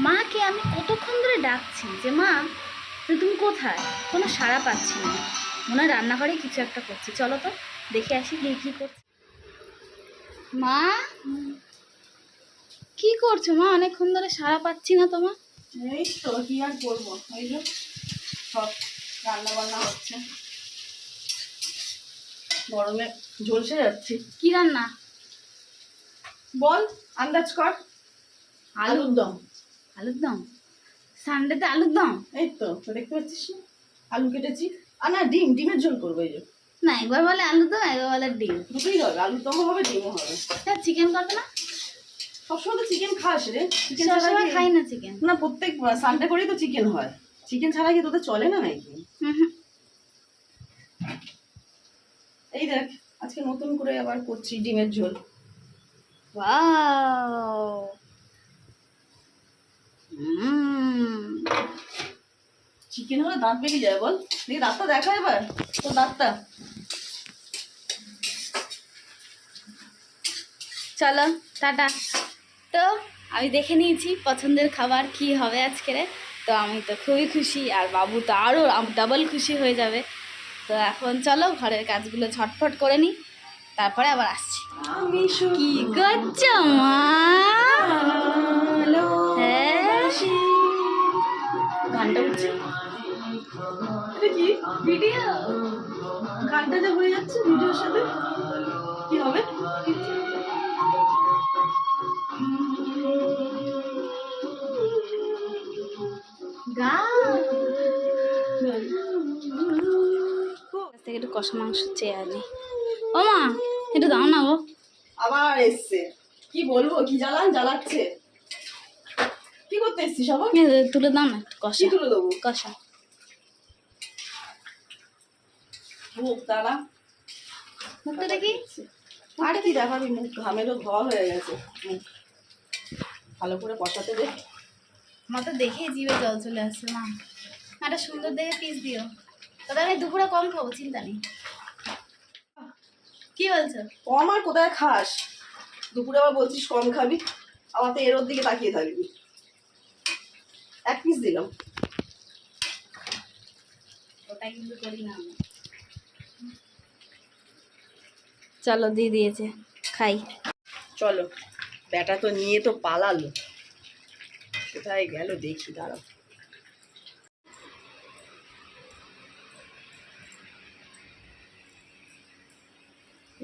মাকে আমি কতক্ষণ ধরে ডাকছি যে মা তুমি কোথায়, কোনো সাড়া পাচ্ছি না। মনে হয় রান্নাঘরে কিছু একটা করছি, চলো তো দেখে আসি গিয়ে কী করছি। মা কি করছো মা? অনেকক্ষণ ধরে সাড়া পাচ্ছি না তোমার। এই তো কি আর করবো, এই যে সব রান্না বান্না হচ্ছে, গরমে ঝলসে যাচ্ছি। কি রান্না? বল, আন্দাজ কর। আলুর দম। আলুর দম? সানডেতে আলুর দম? এই তো দেখতে পাচ্ছিস না, আলু কেটেছি। আর না, ডিমের ঝোল করবো। এই যে না, একবার বলে আলুর দম, একবার বলে ডিম। দুটোই হবে, আলুর দমও হবে, ডিমও হবে। হ্যাঁ, চিকেন করবে না? সবসময় তো চিকেন খাস রে? চিকেন সবসময় খাই না চিকেন। না, প্রত্যেক সানডে করেই তো চিকেন হয়। চিকেন ছাড়া কি তোদের চলে না নাকি? এই দেখ, আজকে নতুন করে আবার করছি ডিমের ঝোল। ওয়াও! চিকেন হলে দাঁত বেরিয়ে যায় বল? দেখি দাঁতটা দেখা এবার, তোর দাঁতটা। চলো টাটা। তো আমি দেখে নিয়েছি পছন্দের খাবার কি হবে আজকের। তো আমি তো খুবই খুশি, আর বাবু তো আরও ডাবল খুশি হয়ে যাবে। তো এখন চলো ঘরের কাজগুলো ঝটফট করে নিই, তারপরে আবার আসছি। কি করছো মা? হ্যাঁ, গানটা উঠছে। এটা কি ভিডিও? গানটা যে হয়ে যাচ্ছে ভিডিওর সাথে কি হবে? থেকে একটু কষা মাংস চেয়ে আনি। ও মা, একটু দাও না। ও আবার এসছে, কি বলবো, কি জ্বালাচ্ছে। কি করতে এসছিস আবার? তুলে দাও না একটু কষা। কি তুলে দেবো? কষা। মুখ তারা মুখটা দেখি। আর কি দেখাবি, মুখ ঘামেরও ঘর হয়ে গেছে। ভালো করে কষাতে দে। আমার তো দেখে জিভে জল চলে আসছে। মা একটা সুন্দর দেখে পিস দিও, তবে আমি দুপুরে কম খাবো, চিন্তা নেই। কি বলছো? কম আর কোথায় খাস? দুপুরে আবার বলছিস কম খাবি, আবার তো এর দিকে তাকিয়ে থাকবি। এক পিস দিলাম। ওটা কিন্তু করি না আমি। চলো, দিয়ে দিয়েছে, খাই। চলো, ব্যাটা তো নিয়ে তো পালালো, কোথায় গেল দেখি, দাঁড়াও।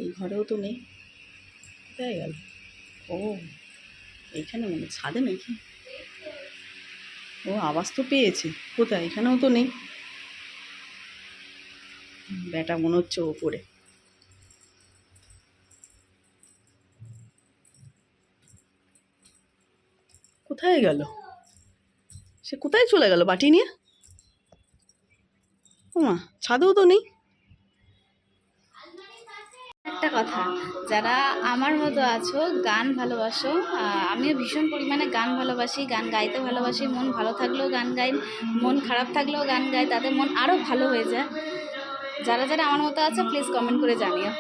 এই ঘরেও তো নেই, কোথায় গেল? ও এইখানে, মনে ছাদে নাকি? ও আওয়াজ তো পেয়েছে, কোথায়? এখানেও তো নেই। ব্যাটা মনে হচ্ছে ওপরে। কোথায় গেল সে? কোথায় চলে গেল বাটি নিয়ে? ওমা, ছাদেও তো নেই। একটা কথা, যারা আমার মতো আছো, গান ভালোবাসো, আমিও ভীষণ পরিমাণে গান ভালোবাসি, গান গাইতে ভালোবাসি। মন ভালো থাকলেও গান গাই, মন খারাপ থাকলেও গান গাই, তাতে মন আরও ভালো হয়ে যায়। যারা যারা আমার মতো আছো প্লিজ কমেন্ট করে জানিও।